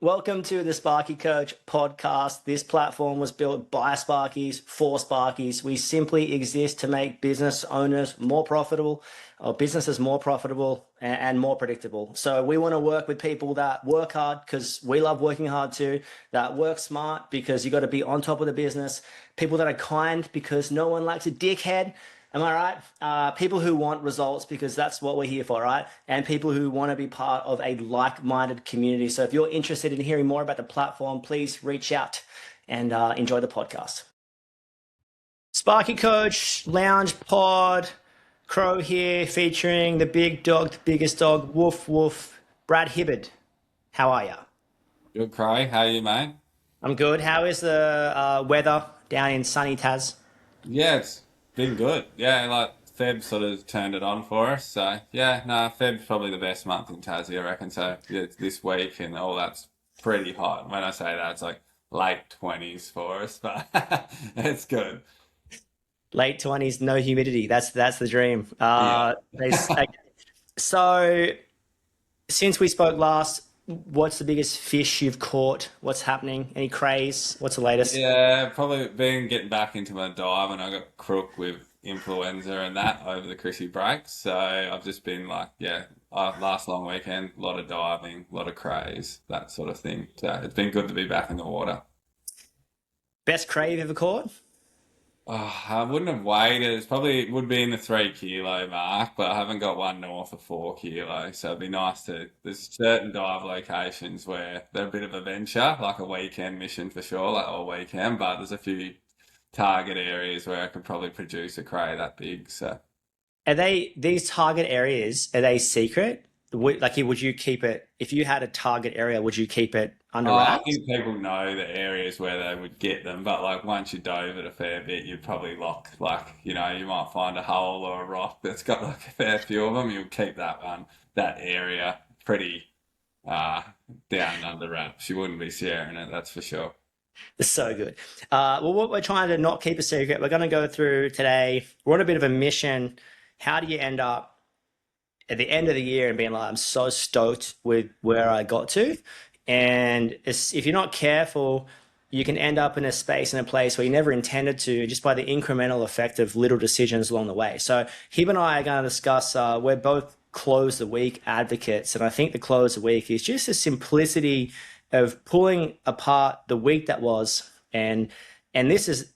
Welcome to the Sparky Coach podcast. This platform was built by Sparkies for Sparkies. We simply exist to make business owners more profitable, or businesses more profitable and more predictable. So we want to work with people that work hard because we love working hard too, that work smart because you got to be on top of the business, people that are kind because no one likes a dickhead. Am I right? People who want results because that's what we're here for, right? And people who want to be part of a like-minded community. So if you're interested in hearing more about the platform, please reach out and enjoy the podcast. Sparky Coach, Lounge Pod, Crow here featuring the big dog, the biggest dog, woof woof, Brad Hibberd. How are you? Good, Cray. How are you, mate? I'm good. How is the weather down in sunny Tas? Yeah, it's been good. Yeah, like Feb sort of turned it on for us. So yeah, no, Feb's probably the best month in Tassie, I reckon. So yeah, this week and all that's pretty hot. When I say that, it's like late 20s for us, but it's good. Late 20s, no humidity. That's the dream. Yeah. So since we spoke last, what's the biggest fish you've caught? What's happening? Any craze? What's the latest? Yeah, probably been getting back into my dive and I got crook with influenza and that over the Chrissy break. So I've just been like, yeah, last long weekend, a lot of diving, a lot of crays, that sort of thing. So it's been good to be back in the water. Best crave ever caught? Oh, I wouldn't have weighed it. It's probably would be in the 3 kilo mark, but I haven't got one north of 4 kilos. So it'd be nice to. There's certain dive locations where they're a bit of a venture, like a weekend mission for sure, like all weekend. But there's a few target areas where I could probably produce a cray that big. So. Are they these target areas? Are they secret? Like, would you keep it if you had a target area? Would you keep it under I wraps? think people know the areas where they would get them, but like once you dove it a fair bit, you'd probably lock like you might find a hole or a rock that's got like a fair few of them. You'll keep that area pretty uh down and under wraps. You wouldn't be sharing it, that's for sure. It's so good. Well, what we're trying to not keep a secret, we're going to go through today. We're on a bit of a mission. How do you end up at the end of the year and being like, I'm so stoked with where I got to? And if you're not careful, you can end up in a space, in a place where you never intended to, just by the incremental effect of little decisions along the way. So Hib and I are going to discuss, we're both close the week advocates. And I think the close the week is just the simplicity of pulling apart the week that was. And this is,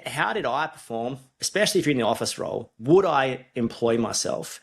how did I perform, especially if you're in the office role? Would I employ myself?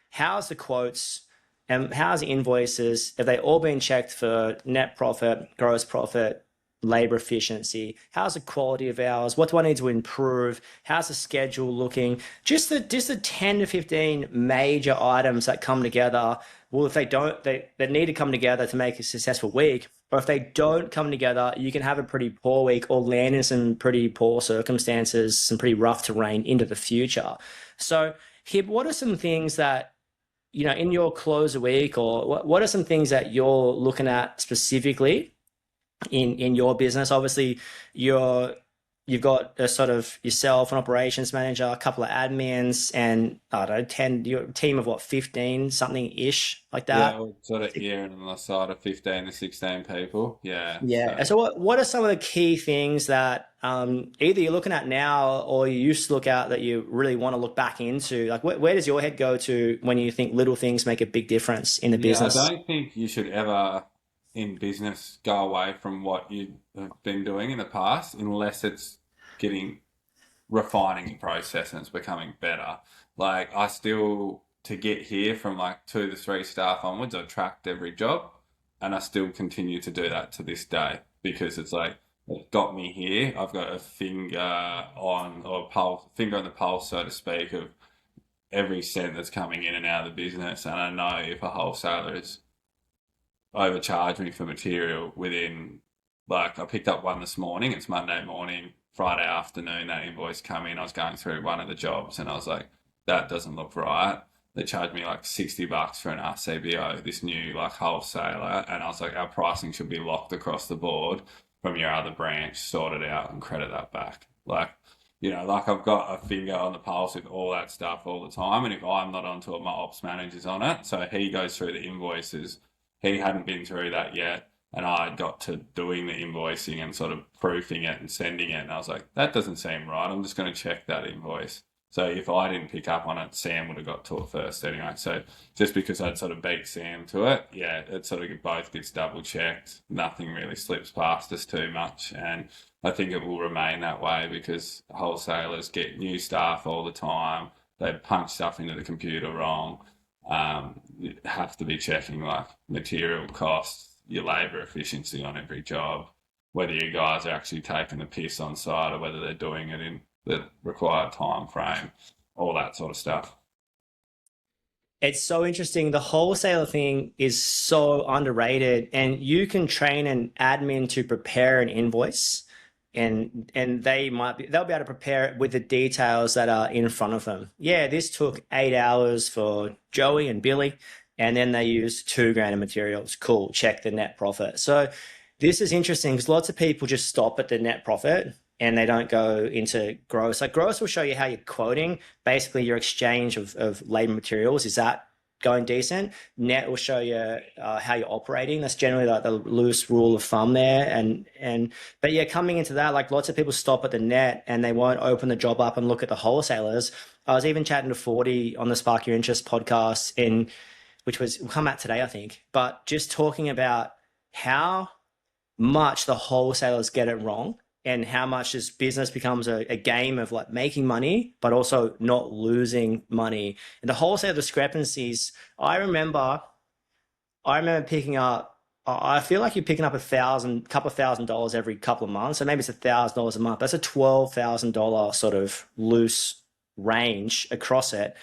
How's the quotes and how's the invoices? Have they all been checked for net profit, gross profit, labor efficiency? How's the quality of hours? What do I need to improve? How's the schedule looking? Just the 10 to 15 major items that come together. Well, if they don't, they need to come together to make a successful week. Or if they don't come together, you can have a pretty poor week or land in some pretty poor circumstances, some pretty rough terrain into the future. So, Hib, what are some things that in your close a week, or what are some things that you're looking at specifically in your business? Obviously, you've got a sort of yourself, an operations manager, a couple of admins, and I don't know, 10, your team of what, 15 something ish like that. Yeah, we're sort of here on the side of 15 to 16 people. Yeah. Yeah. So And so what are some of the key things that either you're looking at now or you used to look at that you really want to look back into? Like where does your head go to when you think little things make a big difference in the yeah, I business? don't think you should ever in business go away from what you have been doing in the past unless it's getting refining the process and it's becoming better. Like I still to get here from like 2 to 3 staff onwards, I tracked every job and I still continue to do that to this day because it's like it got me here. I've got a finger on the pulse, so to speak, of every cent that's coming in and out of the business. And I know if a wholesaler is overcharged me for material within, like I picked up one this morning, it's Monday morning, Friday afternoon, that invoice come in, I was going through one of the jobs and I was like, that doesn't look right. They charged me like $60 for an RCBO, this new like wholesaler, and I was like, our pricing should be locked across the board from your other branch, sort it out and credit that back. Like I've got a finger on the pulse with all that stuff all the time. And if I'm not onto it, my ops manager's on it. So he goes through the invoices. He hadn't been through that yet. And I got to doing the invoicing and sort of proofing it and sending it. And I was like, that doesn't seem right. I'm just going to check that invoice. So if I didn't pick up on it, Sam would have got to it first anyway. So just because I'd sort of beat Sam to it, yeah, it sort of both gets double checked. Nothing really slips past us too much. And I think it will remain that way because wholesalers get new staff all the time. They punch stuff into the computer wrong. You have to be checking like material costs, your labour efficiency on every job, whether you guys are actually taking the piss on site or whether they're doing it in the required time frame, all that sort of stuff. It's so interesting. The wholesaler thing is so underrated, and you can train an admin to prepare an invoice, and they'll be able to prepare it with the details that are in front of them. Yeah, this took 8 hours for Joey and Billy, and then they used 2 grand of materials. Cool, check the net profit. So this is interesting because lots of people just stop at the net profit and they don't go into gross. Like gross will show you how you're quoting, basically your exchange of labor materials. Is that going decent? Net will show you how you're operating. That's generally like the loose rule of thumb there. But yeah, coming into that, like lots of people stop at the net and they won't open the job up and look at the wholesalers. I was even chatting to 40 on the Sparky Your Interest podcast, which will come out today, I think. But just talking about how much the wholesalers get it wrong and how much this business becomes a game of like making money, but also not losing money. And the wholesale discrepancies, I remember picking up, I feel like you're picking up couple of $1,000 every couple of months. So maybe it's $1,000 a month. That's a $12,000 sort of loose range across it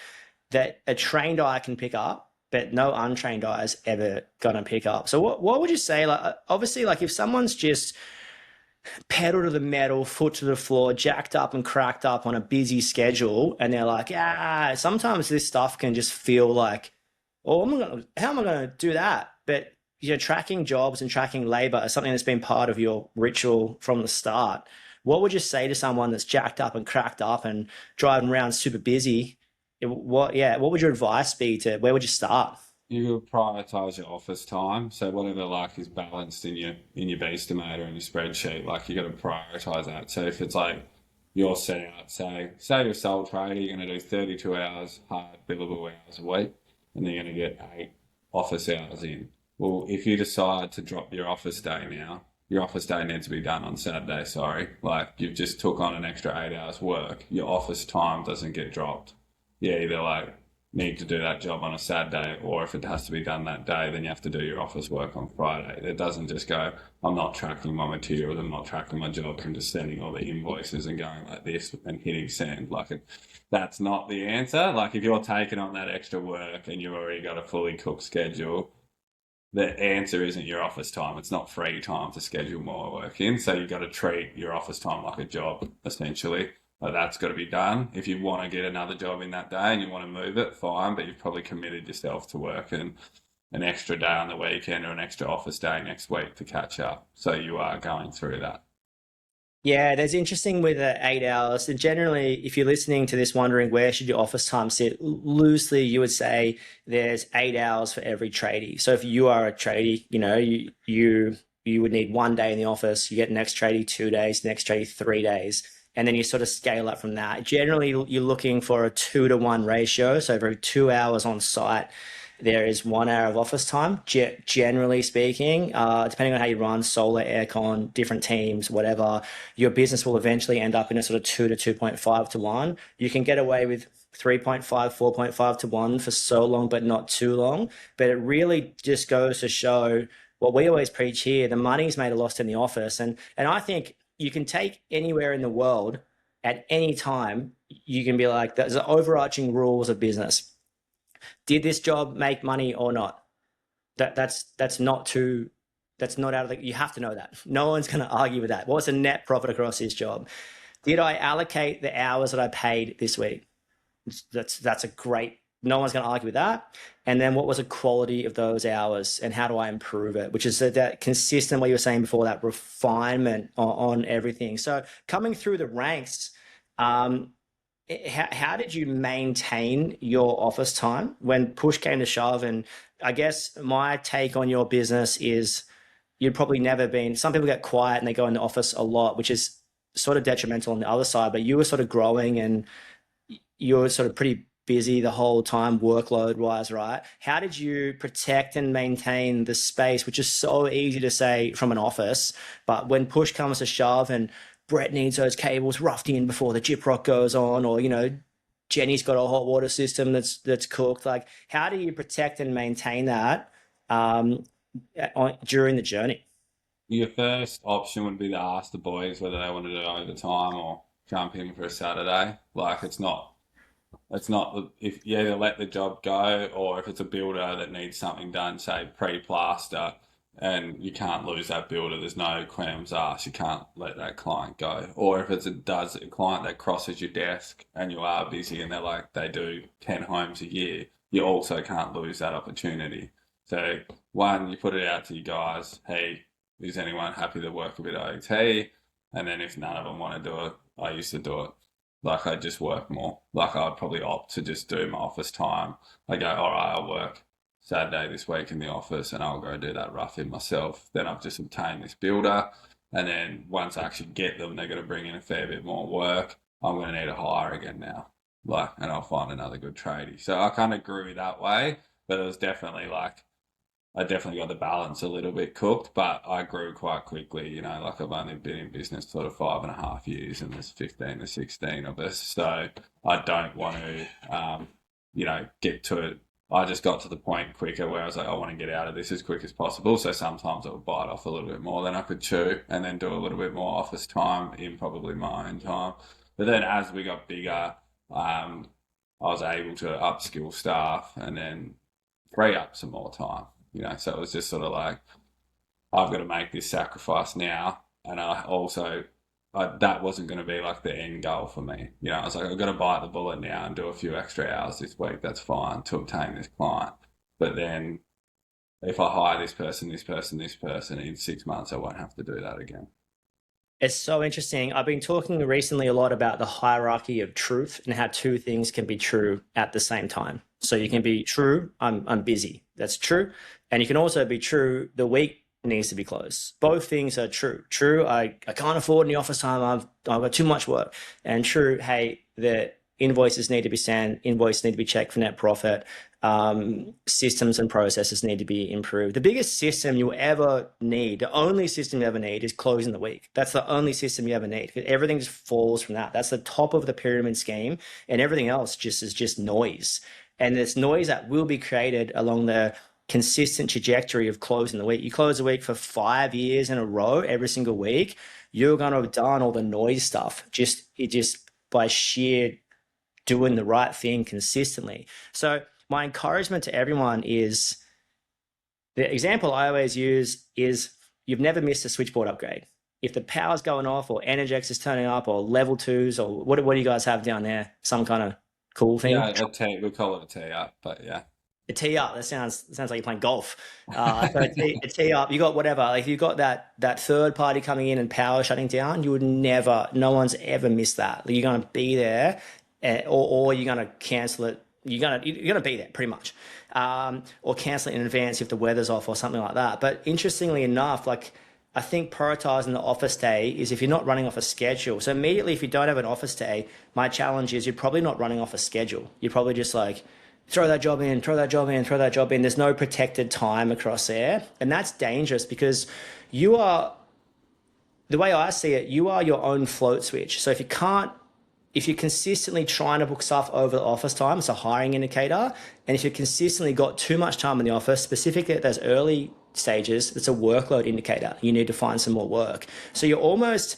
that a trained eye can pick up, but no untrained eye is ever gonna pick up. So what would you say? Like obviously, like if someone's just pedal to the metal, foot to the floor, jacked up and cracked up on a busy schedule, and they're like, sometimes this stuff can just feel like, oh, how am I gonna do that? But tracking jobs and tracking labor is something that's been part of your ritual from the start. What would you say to someone that's jacked up and cracked up and driving around super busy? What would your advice be where would you start? You prioritize your office time. So whatever like is balanced in your Beastimator and your spreadsheet, like you got to prioritize that. So if it's like you're set out, say you're a sole trader, you're going to do 32 hours hard billable hours a week, and then you're going to get 8 office hours in. Well, if you decide to drop your office day now, your office day needs to be done on Saturday, sorry. Like you've just took on an extra 8 hours work, your office time doesn't get dropped. Yeah, either like need to do that job on a Saturday, or if it has to be done that day, then you have to do your office work on Friday. It doesn't just go, I'm not tracking my materials, I'm not tracking my jobs, I'm just sending all the invoices and going like this and hitting send. That's not the answer. Like if you're taking on that extra work and you've already got a fully cooked schedule, the answer isn't your office time. It's not free time to schedule more work in. So you've got to treat your office time like a job, essentially. Like that's got to be done. If you want to get another job in that day and you want to move it, fine, but you've probably committed yourself to working an extra day on the weekend or an extra office day next week to catch up. So you are going through that. Yeah, that's interesting with 8 hours. And generally, if you're listening to this wondering where should your office time sit, loosely you would say there's 8 hours for every tradie. So if you are a tradie, you would need 1 day in the office, you get next tradie 2 days, next tradie 3 days. And then you sort of scale up from that. Generally, you're looking for a 2-to-1 ratio. So every 2 hours on site, there is 1 hour of office time, generally speaking. Depending on how you run, solar, aircon, different teams, whatever, your business will eventually end up in a sort of 2 to 2.5 to 1. You can get away with 3.5, 4.5 to 1 for so long, but not too long. But it really just goes to show what we always preach here, the money's made or lost in the office. And I think you can take anywhere in the world at any time. You can be like, there's overarching rules of business. Did this job make money or not? That's not out of the, you have to know that. No one's going to argue with that. What's the net profit across this job? Did I allocate the hours that I paid this week? That's a great, no one's going to argue with that. And then what was the quality of those hours and how do I improve it? Which is that consistent, what you were saying before, that refinement on everything. So coming through the ranks, how did you maintain your office time when push came to shove? And I guess my take on your business is you'd probably never been, some people get quiet and they go in the office a lot, which is sort of detrimental on the other side, but you were sort of growing and you were sort of pretty busy the whole time workload wise, right? How did you protect and maintain the space, which is so easy to say from an office, but when push comes to shove and Brett needs those cables roughed in before the gyprock goes on, or, you know, Jenny's got a hot water system that's cooked. Like, how do you protect and maintain that during the journey? Your first option would be to ask the boys whether they want to do overtime or jump in for a Saturday. Like, it's not if you either let the job go, or if it's a builder that needs something done, say pre-plaster, and you can't lose that builder, there's no qualms asked, you can't let that client go. Or if it's a client that crosses your desk and you are busy and they do 10 homes a year, you also can't lose that opportunity. So one, you put it out to you guys, hey, is anyone happy to work a bit of OT? And then if none of them want to do it, I used to do it. Like, I just work more. Like, I'd probably opt to just do my office time. I go, all right, I'll work Saturday this week in the office and I'll go do that rough in myself. Then I've just obtained this builder. And then once I actually get them, they're going to bring in a fair bit more work. I'm going to need to hire again now. Like, and I'll find another good tradie. So I kind of grew that way, but it was definitely like, I definitely got the balance a little bit cooked, but I grew quite quickly. You know, like, I've only been in business sort of 5.5 years and there's 15 to 16 of us. So I don't want to, get to it. I just got to the point quicker where I was like, I want to get out of this as quick as possible. So sometimes I would bite off a little bit more than I could chew and then do a little bit more office time in probably my own time. But then as we got bigger, I was able to upskill staff and then free up some more time. You know, so it was just sort of like, I've got to make this sacrifice now. And that wasn't going to be like the end goal for me. You know, I was like, I've got to bite the bullet now and do a few extra hours this week. That's fine to obtain this client. But then if I hire this person, in 6 months, I won't have to do that again. It's so interesting. I've been talking recently a lot about the hierarchy of truth and how two things can be true at the same time. So you can be true, I'm busy. That's true. And you can also be true, the week needs to be closed. Both things are true. True, I can't afford any office time, I've got too much work. And true, hey, the invoices need to be sent, invoices need to be checked for net profit. Systems and processes need to be improved. The biggest system you ever need, the only system you ever need, is closing the week. That's the only system you ever need. Everything just falls from that. That's the top of the pyramid scheme, and everything else is just noise. And it's noise that will be created along the consistent trajectory of closing the week. You close the week for 5 years in a row, every single week, you're going to have done all the noise stuff just by sheer doing the right thing consistently. So my encouragement to everyone is, the example I always use is, you've never missed a switchboard upgrade. If the power's going off or Energix is turning up or level 2s, or what do you guys have down there? Some kind of cool thing? Yeah, we call it a tee up, but yeah. A tee up, that sounds like you're playing golf. So a tee up, you got whatever. Like, if you got that third party coming in and power shutting down, you would never, no one's ever missed that. You're going to be there, or you're going to cancel it. You're gonna be there pretty much, or cancel it in advance if the weather's off or something like that. But interestingly enough, like, I think prioritizing the office day is, if you're not running off a schedule. So immediately, if you don't have an office day, my challenge is you're probably not running off a schedule. You're probably just like, throw that job in, throw that job in, throw that job in. There's no protected time across there, and that's dangerous, because you are, the way I see it, you are your own float switch. So if you're consistently trying to book stuff over the office time, it's a hiring indicator. And if you've consistently got too much time in the office, specifically at those early stages, it's a workload indicator. You need to find some more work. So you're almost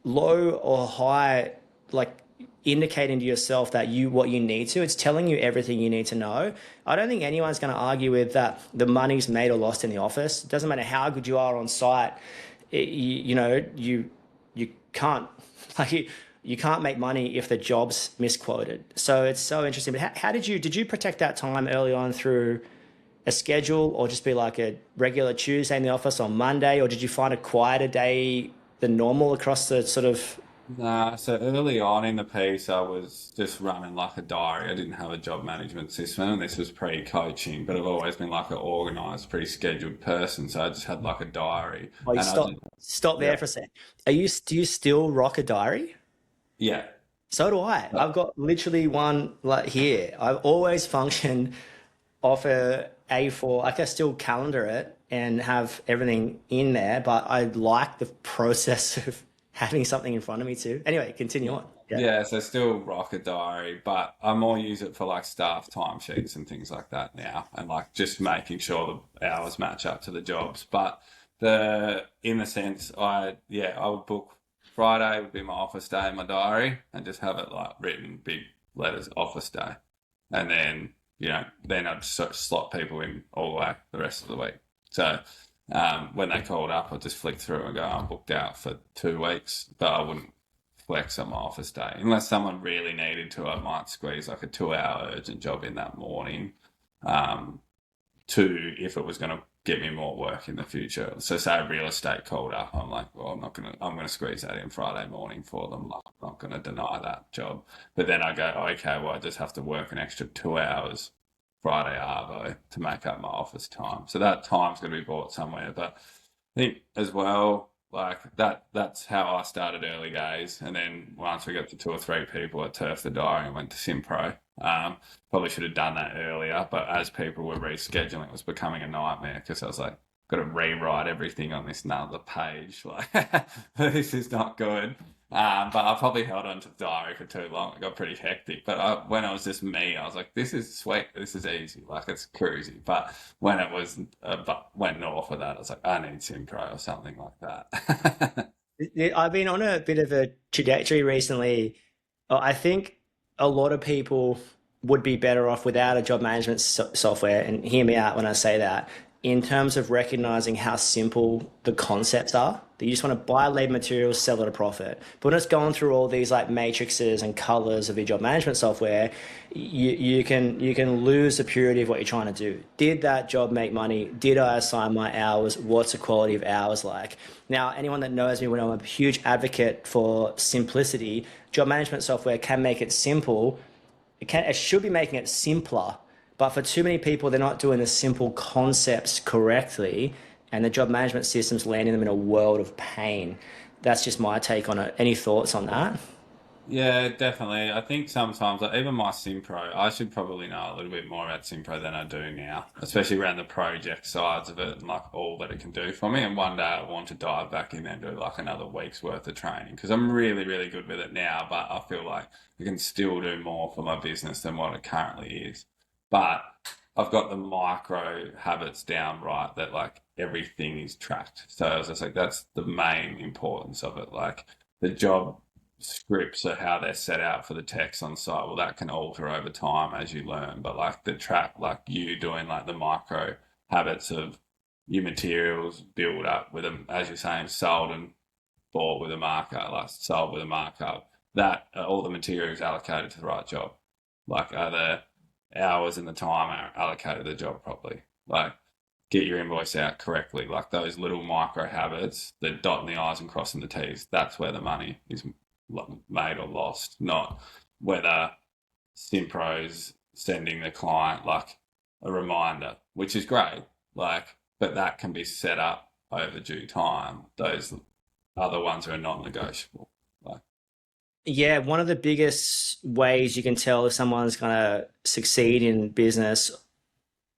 low or high, like, indicating to yourself that what you need to. It's telling you everything you need to know. I don't think anyone's going to argue with that the money's made or lost in the office. It doesn't matter how good you are on site. You can't, like, you can't make money if the job's misquoted. So it's so interesting. But how did you protect that time early on through a schedule, or just be like a regular Tuesday in the office on Monday, or did you find a quieter day than normal across the sort of Nah, so early on in the piece, I was just running like a diary. I didn't have a job management system, and this was pre-coaching, but I've always been like an organized, pretty scheduled person. So I just had like a diary, Oh, you and I stop just, stop yeah, there for a sec. Do you still rock a diary? yeah, So do I. I've got literally one like here. I've always functioned off a A4. I can still calendar it and have everything in there, but I like the process of having something in front of me too. Anyway, continue yeah. on. Yeah. Yeah, so still rock a diary, but I more use it for like staff timesheets and things like that now, and like just making sure the hours match up to the jobs. But in the sense, I would book Friday would be my office day in my diary, and just have it like written big letters office day, and then then I'd sort of slot people in all the way the rest of the week. So when they called up, I'd just flick through and go, I'm booked out for 2 weeks, but I wouldn't flex on my office day. Unless someone really needed to, I might squeeze like a 2 hour urgent job in that morning um, to if it was going to get me more work in the future. So say real estate called up, I'm like, well, I'm going to squeeze that in Friday morning for them. Like, I'm not going to deny that job. But then I go, okay, well, I just have to work an extra 2 hours Friday arvo to make up my office time. So that time's going to be bought somewhere. But I think as well, like that's how I started early days. And then once we got to 2 or 3 people, I turfed the diary and went to Simpro. Probably should have done that earlier, but as people were rescheduling, it was becoming a nightmare because I was like, got to rewrite everything on this another page. Like, this is not good. But I probably held on to the diary for too long. It got pretty hectic. But when it was just me, I was like, this is sweet. This is easy. Like, it's cruisy. But when it was, went north of that, I was like, I need Simpro or something like that. I've been on a bit of a trajectory recently. I think a lot of people would be better off without a job management software. And hear me out when I say that, in terms of recognizing how simple the concepts are. That you just want to buy lead materials, sell at a profit. But when it's going through all these like matrices and colors of your job management software, you can lose the purity of what you're trying to do. Did that job make money? Did I assign my hours? What's the quality of hours like? Now, anyone that knows me, when I'm a huge advocate for simplicity, job management software can make it simple. It should be making it simpler, but for too many people, they're not doing the simple concepts correctly, and the job management system's landing them in a world of pain. That's just my take on it. Any thoughts on that? Yeah, definitely. I think sometimes, like, even my Simpro, I should probably know a little bit more about Simpro than I do now, especially around the project sides of it and like all that it can do for me. And one day I want to dive back in and do like another week's worth of training because I'm really, really good with it now, but I feel like I can still do more for my business than what it currently is. But I've got the micro habits down right that like everything is tracked. So I was just like, that's the main importance of it. Like the job scripts are how they're set out for the text on site. Well, that can alter over time as you learn, but like the track, like you doing like the micro habits of your materials build up with them, as you're saying, sold and bought with a markup, like sold with a markup. That all the materials allocated to the right job. Like are the hours and the time are allocated to the job properly. Like get your invoice out correctly. Like those little micro habits, the dotting the I's and crossing the T's, that's where the money is made or lost, not whether Simpro's sending the client like a reminder, which is great, like, but that can be set up over due time. Those other ones are non-negotiable. Like, Yeah, one of the biggest ways you can tell if someone's going to succeed in business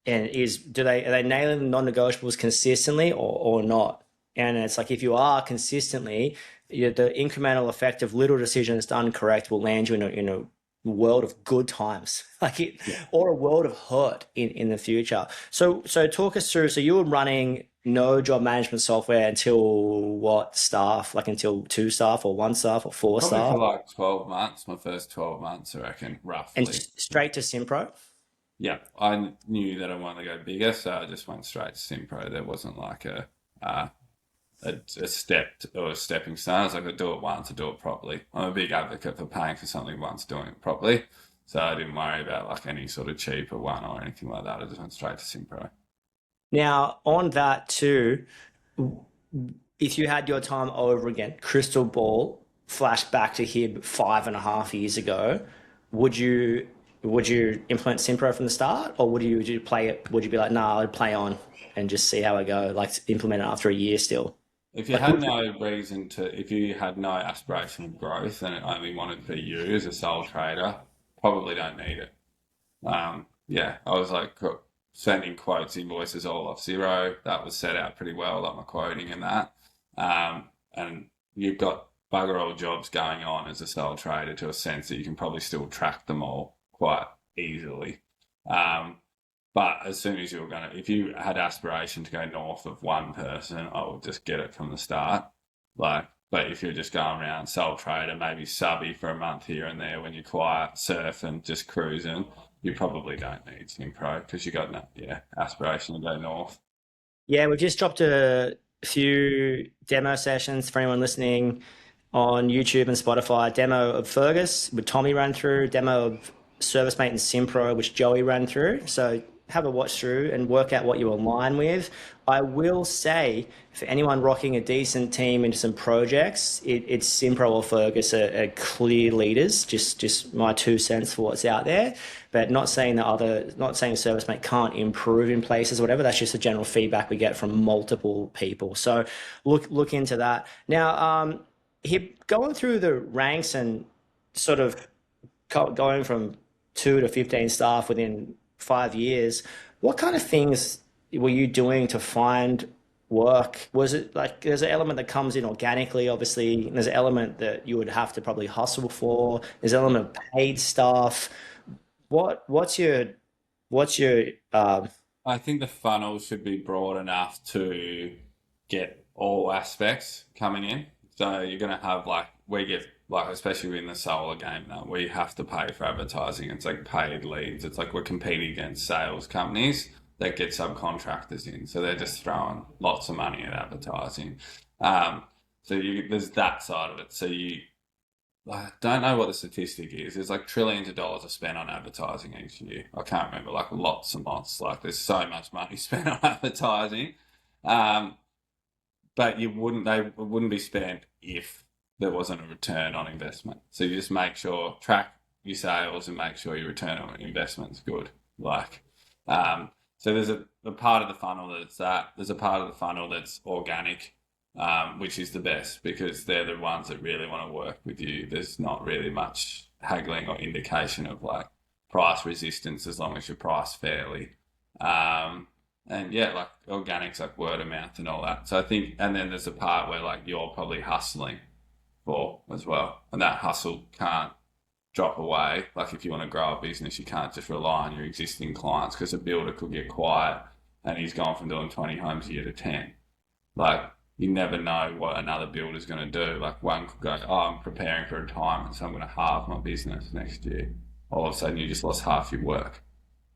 and is are they nailing the non-negotiables consistently or not? And it's like if you are consistently, the incremental effect of little decisions done correct will land you in a world of good times, like it, yeah, or a world of hurt in the future. So talk us through. So you were running no job management software until what staff? Like until two staff or one staff or four probably for staff, like 12 months, my first 12 months, I reckon, and roughly. straight to Simpro. Yeah, I knew that I wanted to go bigger, so I just went straight to Simpro. There wasn't like uh, a step or a stepping stone. I was like, I do it once, I do it properly. I'm a big advocate for paying for something once, doing it properly. So I didn't worry about like any sort of cheaper one or anything like that. I just went straight to Simpro. Now, on that too, if you had your time over again, crystal ball, flash back to Hib 5.5 years ago, would you implement Simpro from the start, or would you play it? Would you be like, nah, I'd play on and just see how I go, like implement it after a year still? If you Like, had no reason to, if you had no aspiration of growth and it only wanted to be you as a sole trader, probably don't need it. Yeah, I was like sending quotes, invoices all off zero. That was set out pretty well, like my quoting and that. And you've got bugger all jobs going on as a sole trader to a sense that you can probably still track them all quite easily. Um, but as soon as you were going to, if you had aspiration to go north of one person, I would just get it from the start. Like, but if you're just going around sole trader, maybe subby for a month here and there when you're quiet, surf and just cruising, you probably don't need Sim Pro because you got no, aspiration to go north. yeah, we've just dropped a few demo sessions for anyone listening on YouTube and Spotify. Demo of Fergus, with Tommy ran through, demo of Service Mate and Simpro, which Joey ran through. So have a watch through and work out what you align with. I will say, for anyone rocking a decent team into some projects, it's Simpro or Fergus are clear leaders. Just my 2 cents for what's out there. But not saying not saying Service Mate can't improve in places or whatever. That's just the general feedback we get from multiple people. So look into that. Now, going through the ranks and sort of going from 2 to 15 staff within 5 years, what kind of things were you doing to find work? Was it like there's an element that comes in organically, obviously, and there's an element that you would have to probably hustle for. There's an element of paid stuff. What's your I think the funnel should be broad enough to get all aspects coming in. So you're going to have like, we get like, especially in the solar game now, we have to pay for advertising. It's like paid leads. It's like we're competing against sales companies that get subcontractors in. So they're just throwing lots of money at advertising. There's that side of it. So I don't know what the statistic is. There's like trillions of dollars are spent on advertising each year. I can't remember, like lots and lots. Like there's so much money spent on advertising. Um, but they wouldn't be spent if there wasn't a return on investment. So you just make sure, track your sales and make sure your return on investment's good. Like, so there's a part of the funnel that's that. There's a part of the funnel that's organic, which is the best because they're the ones that really want to work with you. There's not really much haggling or indication of like price resistance as long as you price fairly. And yeah, like organics, like word of mouth and all that. So I think, and then there's a part where like you're probably hustling for as well. And that hustle can't drop away. Like if you want to grow a business, you can't just rely on your existing clients because a builder could get quiet and he's gone from doing 20 homes a year to 10. Like you never know what another builder's going to do. Like one could go, oh, I'm preparing for retirement, so I'm going to halve my business next year. All of a sudden you just lost half your work.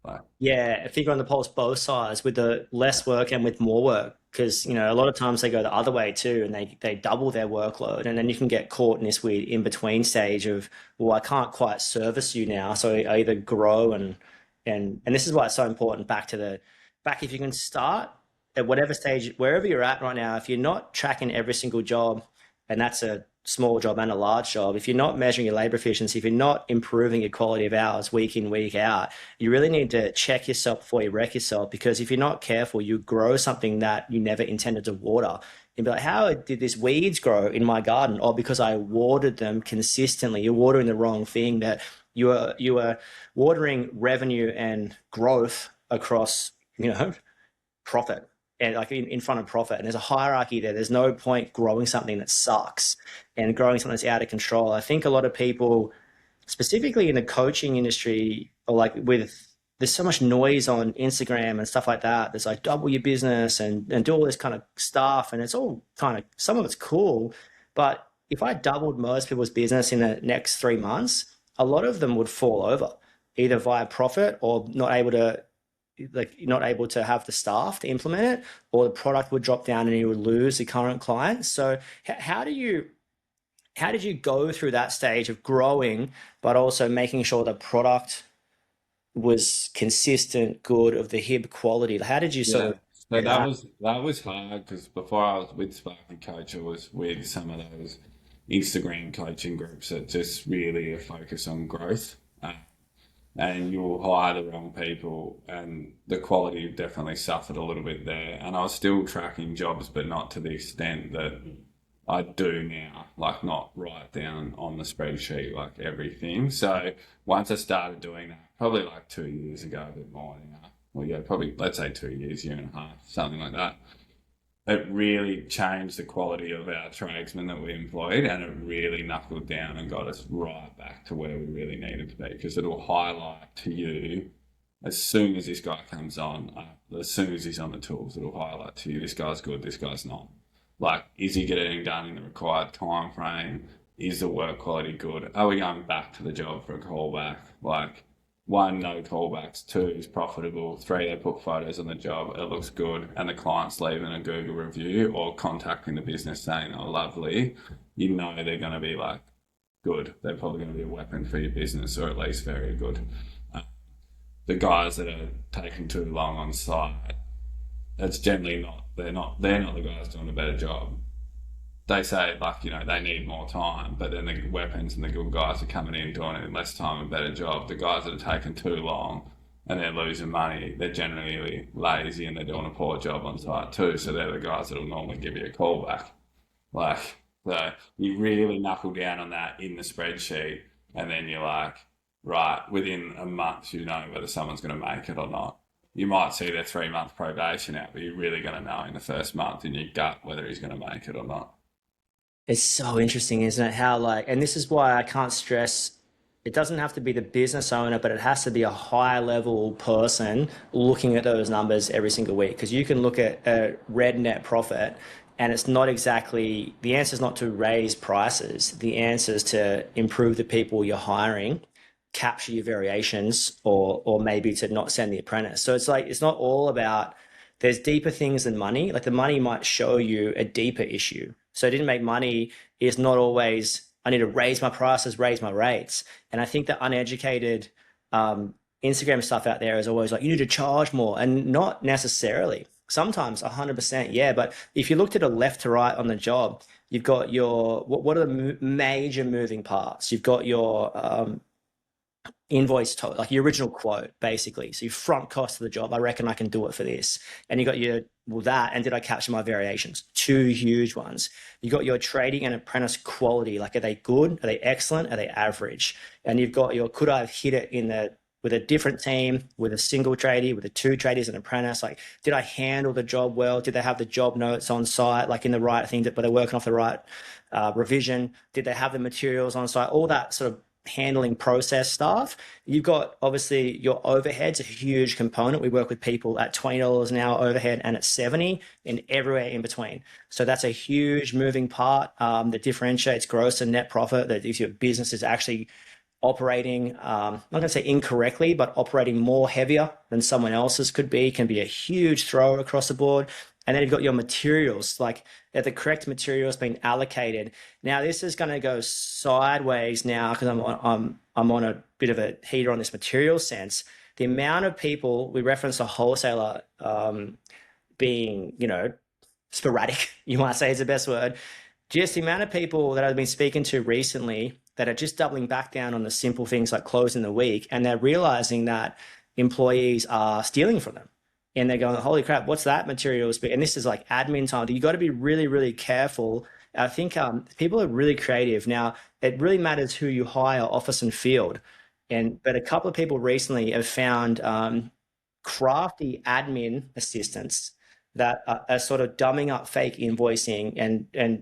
Like, Yeah, a figure on the pulse both sides with the less work and with more work. Because, a lot of times they go the other way too, and they double their workload. And then you can get caught in this weird in between stage of, well, I can't quite service you now. So I either grow and this is why it's so important back if you can start at whatever stage, wherever you're at right now, if you're not tracking every single job, and that's a small job and a large job, if you're not measuring your labor efficiency, if you're not improving your quality of hours week in, week out, you really need to check yourself before you wreck yourself. Because if you're not careful, you grow something that you never intended to water. You'd be like, how did these weeds grow in my garden? Oh, because I watered them consistently. You're watering the wrong thing. That you are watering revenue and growth across, profit and like in front of profit. And there's a hierarchy there. There's no point growing something that sucks and growing something that's out of control. I think a lot of people, specifically in the coaching industry, or like there's so much noise on Instagram and stuff like that. There's like double your business and do all this kind of stuff. And it's all kind of, some of it's cool. But if I doubled most people's business in the next 3 months, a lot of them would fall over either via profit or not able to have the staff to implement it, or the product would drop down and you would lose the current clients. So how did you go through that stage of growing, but also making sure the product was consistent, good, of the Hib quality? How did you sort yeah. of So do that? that was hard because before I was with Sparky Coach, I was with some of those Instagram coaching groups that just really focus on growth. And you'll hire the wrong people, and the quality definitely suffered a little bit there. And I was still tracking jobs, but not to the extent that I do now, like not write down on the spreadsheet like everything. So once I started doing that, probably like 2 years ago, a bit more now. Well, yeah, probably let's say 2 years, year and a half, something like that. It really changed the quality of our tradesmen that we employed, and it really knuckled down and got us right back to where we really needed to be, because it'll highlight to you as soon as this guy comes on, as soon as he's on the tools, it'll highlight to you, this guy's good, this guy's not. Like, is he getting done in the required time frame? Is the work quality good? Are we going back to the job for a callback? Like, one, no callbacks. Two, is profitable. Three, they put photos on the job. It looks good. And the client's leaving a Google review or contacting the business saying, oh, lovely. You know they're going to be like, good. They're probably going to be a weapon for your business, or at least very good. The guys that are taking too long on site, it's generally not, they're not the guys doing a better job. They say, like, they need more time, but then the weapons and the good guys are coming in doing it in less time and better job. The guys that are taking too long and they're losing money, they're generally lazy and they're doing a poor job on site too. So they're the guys that will normally give you a call back. Like, so you really knuckle down on that in the spreadsheet, and then you're like, right, within a month, you know whether someone's going to make it or not. You might see their 3 month probation out, but you're really going to know in the first month in your gut whether he's going to make it or not. It's so interesting, isn't it? How and this is why I can't stress, it doesn't have to be the business owner, but it has to be a high level person looking at those numbers every single week. Because you can look at a red net profit, and it's not exactly, the answer is not to raise prices. The answer is to improve the people you're hiring, capture your variations, or maybe to not send the apprentice. So it's like, it's not all about, there's deeper things than money. Like, the money might show you a deeper issue. So I didn't make money is not always, I need to raise my prices, raise my rates. And I think the uneducated Instagram stuff out there is always like, you need to charge more, and not necessarily. Sometimes 100%, yeah. But if you looked at a left to right on the job, you've got your, what are the major moving parts? You've got your invoice total, like your original quote, basically. So your front cost of the job, I reckon I can do it for this. And you got your, well, that, and did I capture my variations? Two huge ones. You got your trading and apprentice quality, like, are they good? Are they excellent? Are they average? And you've got your, could I have hit it in the, with a different team, with a single tradie, with the two tradies and apprentice? Like, did I handle the job well? Did they have the job notes on site, like in the right thing, but they're working off the right revision? Did they have the materials on site? All that sort of handling process stuff. You've got obviously your overhead's a huge component. We work with people at $20 an hour overhead and at 70 and everywhere in between. So that's a huge moving part that differentiates gross and net profit, that if your business is actually operating, I'm not going to say incorrectly, but operating more heavier than someone else's could be, can be a huge thrower across the board. And then you've got your materials, like, are the correct materials being allocated? Now, this is going to go sideways now, because I'm on a bit of a heater on this material sense. The amount of people, we reference a wholesaler being, sporadic, you might say is the best word. Just the amount of people that I've been speaking to recently that are just doubling back down on the simple things like closing the week, and they're realizing that employees are stealing from them. And they're going, holy crap, what's that material? And this is like admin time. You got to be really, really careful. I think people are really creative. Now, it really matters who you hire, office and field. But a couple of people recently have found crafty admin assistants that are sort of dumbing up fake invoicing and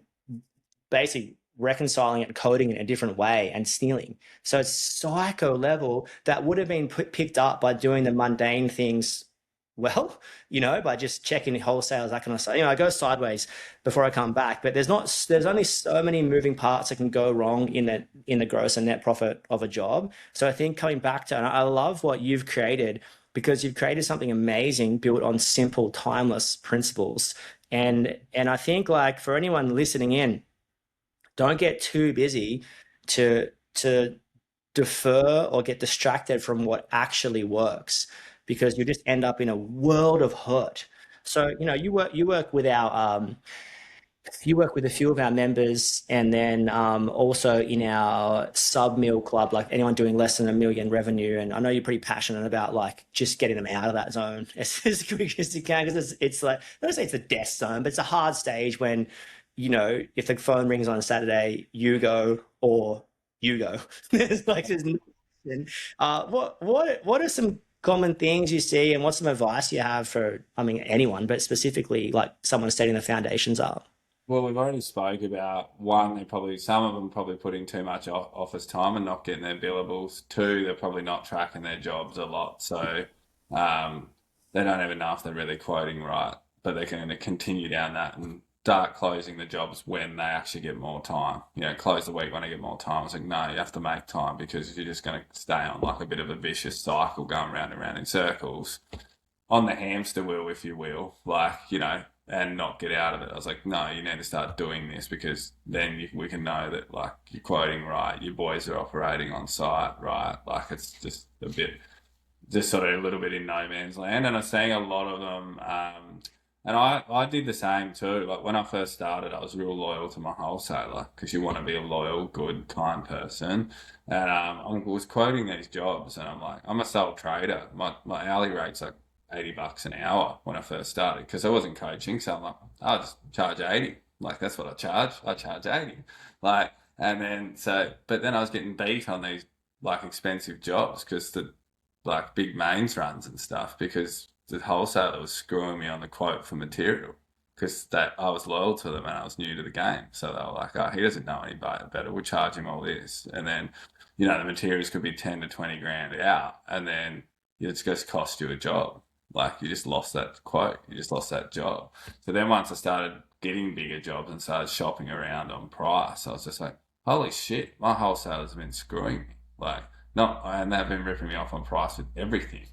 basically reconciling it, coding it in a different way, and stealing. So it's psycho level that would have been picked up by doing the mundane things well, by just checking wholesales, that kind of stuff. I go sideways before I come back, but there's only so many moving parts that can go wrong in the gross and net profit of a job. So I think coming back to, and I love what you've created, because you've created something amazing built on simple, timeless principles. And I think, like, for anyone listening in, don't get too busy to defer or get distracted from what actually works, because you just end up in a world of hurt. So, you work with our you work with a few of our members, and then also in our sub mil club, like anyone doing less than 1 million revenue. And I know you're pretty passionate about like just getting them out of that zone as quick as you can, because it's like, I don't say it's a death zone, but it's a hard stage when, you know, if the phone rings on a Saturday, you go or you go. There's no option. What are some common things you see, and what's some advice you have for, I mean, anyone, but specifically like someone setting the foundations up? Well, we've already spoke about one, they probably some of them probably putting too much office time and not getting their billables. Two, they're probably not tracking their jobs a lot, so um, they don't even know if they're really quoting right. But they're going to continue down that and start closing the jobs when they actually get more time. You know, close the week when they get more time. It's like, no, you have to make time because you're just going to stay on like a bit of a vicious cycle going round and round in circles on the hamster wheel, if you will, like, you know, and not get out of it. I was like, no, you need to start doing this because then we can know that, like, you're quoting right, your boys are operating on site right. Like, it's just a bit, just sort of a little bit in no man's land. And I'm seeing a lot of them, and I did the same too. Like, when I first started, I was real loyal to my wholesaler because you want to be a loyal, good, kind person. And I was quoting these jobs, and I'm like, I'm a sole trader. My hourly rate's like $80 an hour when I first started because I wasn't coaching. So I'm like, I'll just charge 80. Like, that's what I charge. I charge 80. Like, and then but then I was getting beat on these like expensive jobs because the like big mains runs and stuff because the wholesaler was screwing me on the quote for material because that I was loyal to them and I was new to the game. So they were like, oh, he doesn't know any better. We'll charge him all this. And then, you know, the materials could be 10 to 20 grand out. And then it's just cost you a job. Like, you just lost that quote. You just lost that job. So then once I started getting bigger jobs and started shopping around on price, I was just like, holy shit, my wholesalers have been screwing me. Like, not, and they've been ripping me off on price with everything.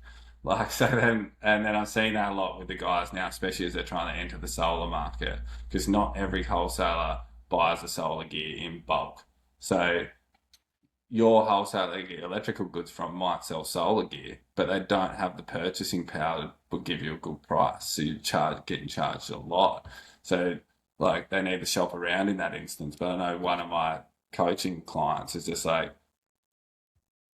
Like, so then, and then I'm seeing that a lot with the guys now, especially as they're trying to enter the solar market, because not every wholesaler buys the solar gear in bulk. So your wholesaler they get electrical goods from might sell solar gear, but they don't have the purchasing power to give you a good price. So you getting charged a lot. So like they need to shop around in that instance. But I know one of my coaching clients is just like,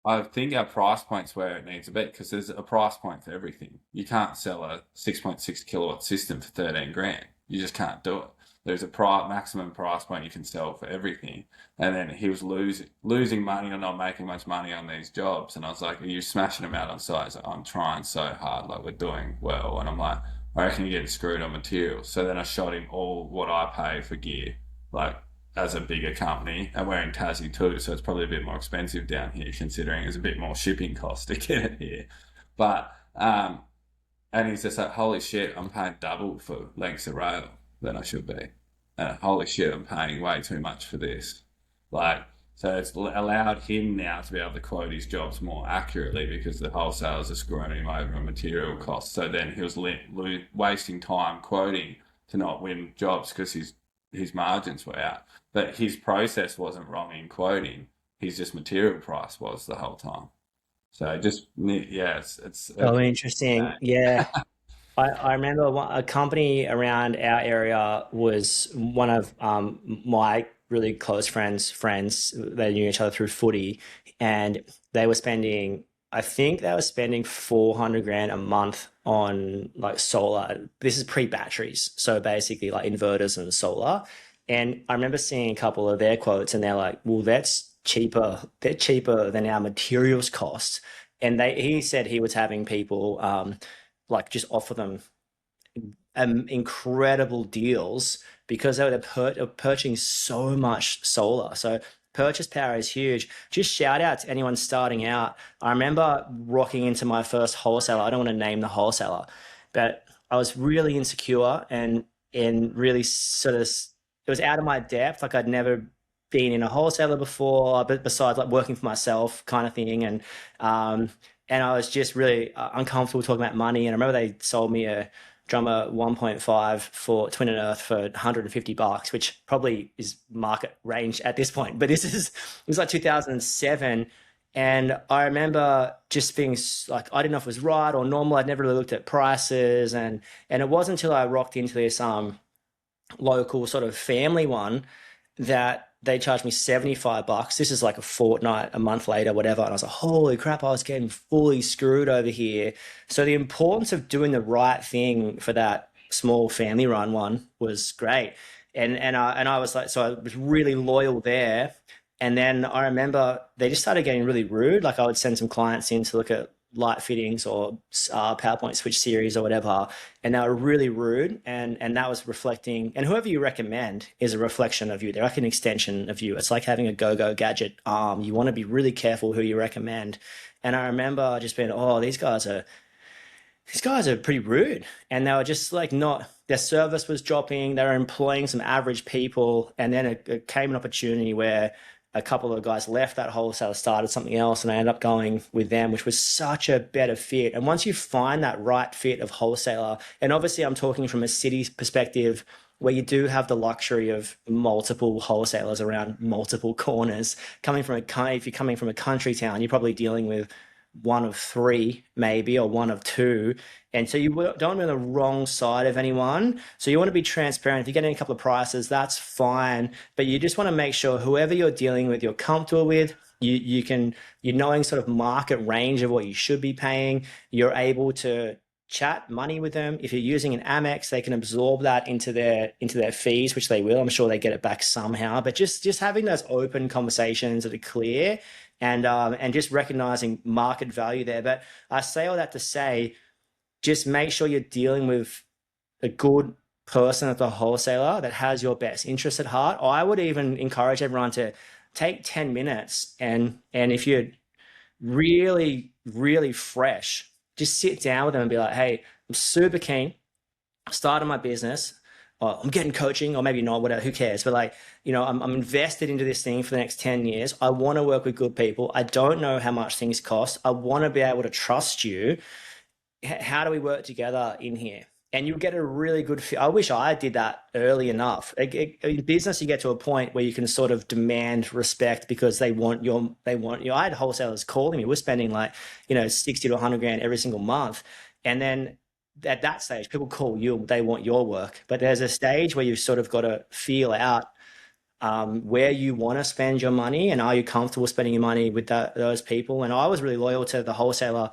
I think our price point's where it needs to be because there's a price point for everything. You can't sell a 6.6 kilowatt system for 13 grand. You just can't do it. There's a maximum price point you can sell for everything. And then he was losing money or not making much money on these jobs. And I was like, are you smashing them out on site? He's like, I'm trying so hard, like we're doing well. And I'm like, I reckon you're getting screwed on materials. So then I shot him all what I pay for gear, like as a bigger company, and we're in Tassie too, so it's probably a bit more expensive down here considering there's a bit more shipping cost to get it here. But and he's just like, holy shit, I'm paying double for lengths of rail than I should be. And holy shit, I'm paying way too much for this. Like, so it's allowed him now to be able to quote his jobs more accurately because the wholesalers are screwing him over on material costs. So then he was wasting time quoting to not win jobs because his margins were out. But his process wasn't wrong in quoting. His just material price was the whole time. So just, yeah, it's Oh, interesting. Yeah. I remember a company around our area was one of my really close friends. They knew each other through footy, and they were spending, I think they were spending 400 grand a month on like solar. This is pre-batteries, so basically like inverters and solar. And I remember seeing a couple of their quotes, and they're like, "Well, that's cheaper. They're cheaper than our materials cost." And he said he was having people like just offer them incredible deals because they were purchasing so much solar. So purchase power is huge. Just shout out to anyone starting out. I remember rocking into my first wholesaler. I don't want to name the wholesaler, but I was really insecure and really sort of it was out of my depth. Like I'd never been in a wholesaler before, but besides like working for myself kind of thing. And I was just really uncomfortable talking about money. And I remember they sold me a drummer 1.5 for Twin and Earth for $150, which probably is market range at this point. But it was like 2007. And I remember just being like, I didn't know if it was right or normal. I'd never really looked at prices. And it wasn't until I rocked into this local sort of family one that they charged me $75. This is like a fortnight, a month later, whatever. And I was like, holy crap, I was getting fully screwed over here. So the importance of doing the right thing for that small family run one was great. And I was like, so I was really loyal there. And then I remember they just started getting really rude. Like I would send some clients in to look at light fittings or PowerPoint switch series or whatever, and they were really rude. And that was reflecting. And whoever you recommend is a reflection of you. They're like an extension of you. It's like having a go-go gadget arm. You want to be really careful who you recommend. And I remember just being, oh, these guys are pretty rude. And they were just like not, their service was dropping. They were employing some average people. And then it came an opportunity where a couple of guys left that wholesaler, started something else, and I ended up going with them, which was such a better fit. And once you find that right fit of wholesaler, and obviously I'm talking from a city perspective where you do have the luxury of multiple wholesalers around multiple corners. If you're coming from a country town, you're probably dealing with one of three, maybe, or one of two. And so you don't be on the wrong side of anyone. So you want to be transparent. If you're getting a couple of prices, that's fine. But you just want to make sure whoever you're dealing with, you're comfortable with. You're knowing sort of market range of what you should be paying. You're able to chat money with them. If you're using an Amex, they can absorb that into their fees, which they will. I'm sure they get it back somehow. But just having those open conversations that are clear and just recognizing market value there. But I say all that to say, just make sure you're dealing with a good person at the wholesaler that has your best interest at heart. I would even encourage everyone to take 10 minutes and if you're really, really fresh, just sit down with them and be like, hey, I'm super keen. I started my business. I'm getting coaching, or maybe not, whatever, who cares? But like, I'm invested into this thing for the next 10 years. I want to work with good people. I don't know how much things cost. I want to be able to trust you. How do we work together in here? And you'll get a really good feel. I wish I did that early enough. In business, you get to a point where you can sort of demand respect because they want your. I had wholesalers calling me. We're spending like, 60 to 100 grand every single month. And then at that stage, people call you, they want your work. But there's a stage where you've sort of got to feel out where you want to spend your money, and are you comfortable spending your money with those people? And I was really loyal to the wholesaler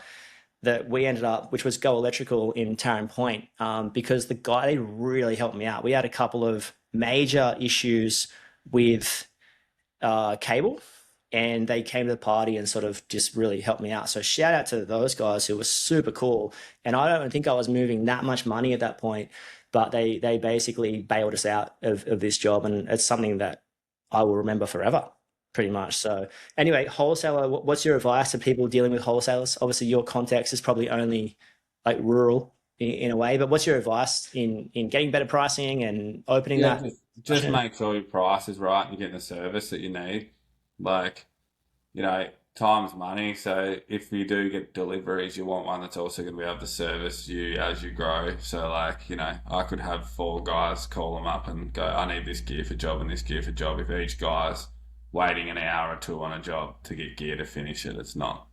that we ended up, which was Go Electrical in Tarrant Point, because the guy, they really helped me out. We had a couple of major issues with cable, and they came to the party and sort of just really helped me out. So shout out to those guys who were super cool. And I don't think I was moving that much money at that point, but they basically bailed us out of this job. And it's something that I will remember forever, pretty much. So anyway, wholesaler, what's your advice to people dealing with wholesalers? Obviously your context is probably only like rural in a way, but what's your advice in getting better pricing and opening that? Just make sure your price is right and you're getting the service that you need. Like, time's money. So if you do get deliveries, you want one that's also going to be able to service you as you grow. So like, I could have 4 guys call them up and go, I need this gear for job and this gear for job. If each guy's waiting an hour or two on a job to get gear to finish it, it's not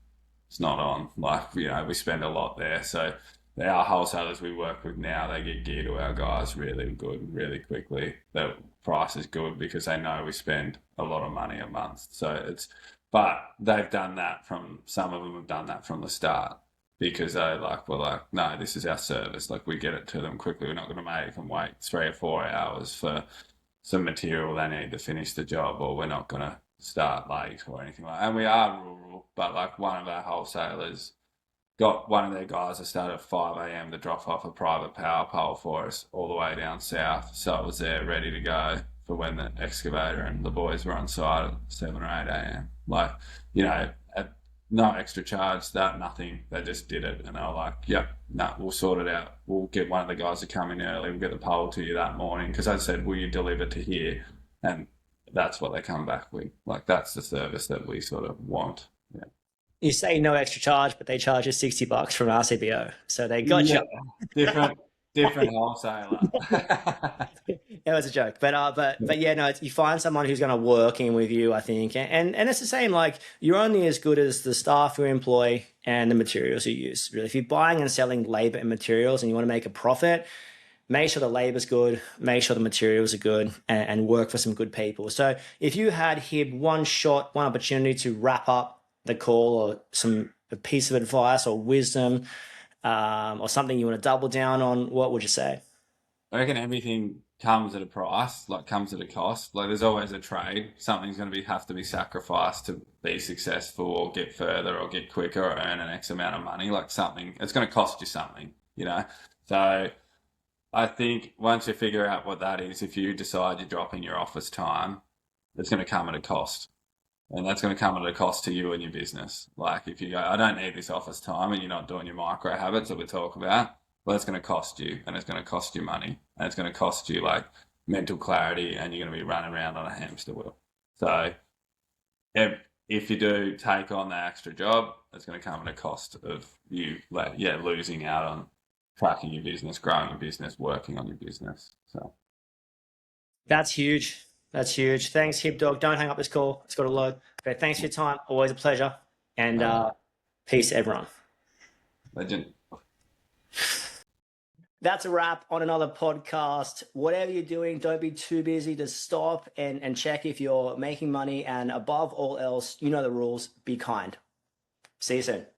on. Like, we spend a lot there. So our wholesalers we work with now, they get gear to our guys really good, really quickly. The price is good because they know we spend a lot of money a month. But they've done that some of them have done that from the start because we're like, no, this is our service. Like, we get it to them quickly. We're not going to make them wait 3 or 4 hours for some material they need to finish the job, or we're not going to start late or anything like that. And we are rural, but like one of our wholesalers got one of their guys that started at 5 a.m. to drop off a private power pole for us all the way down south. So it was there ready to go for when the excavator and the boys were on site at 7 or 8 a.m. Like, at no extra charge, nothing. They just did it. And they were like, yep, no, we'll sort it out. We'll get one of the guys to come in early. We'll get the pole to you that morning. Because I said, will you deliver to here? And that's what they come back with. Like, that's the service that we sort of want. Yeah. You say no extra charge, but they charge you $60 from RCBO. So they got you. Different wholesaler. It was a joke, but yeah, no, you find someone who's going to work in with you, I think, and it's the same. Like, you're only as good as the staff you employ and the materials you use. Really, if you're buying and selling labor and materials and you want to make a profit, make sure the labor's good, make sure the materials are good, and work for some good people. So if you had Hib one opportunity to wrap up the call, or a piece of advice or wisdom, or something you want to double down on, what would you say? I reckon everything comes at a price, like comes at a cost. Like there's always a trade. Something's going to have to be sacrificed to be successful or get further or get quicker or earn an X amount of money. Like something, it's going to cost you something, you know? So I think once you figure out what that is, if you decide you're dropping your office time, it's going to come at a cost. And that's going to come at a cost to you and your business. Like if you go, I don't need this office time, and you're not doing your micro habits that we talk about, well, it's going to cost you, and it's going to cost you money, and it's going to cost you like mental clarity, and you're going to be running around on a hamster wheel. So if you do take on that extra job, it's going to come at a cost of you, like, losing out on tracking your business, growing your business, working on your business. So That's huge. That's huge. Thanks, Hip Dog. Don't hang up this call. It's got to load. Okay, thanks for your time. Always a pleasure. And peace, everyone. legend. That's a wrap on another podcast. Whatever you're doing, don't be too busy to stop and check if you're making money. And above all else, you know the rules. Be kind. See you soon.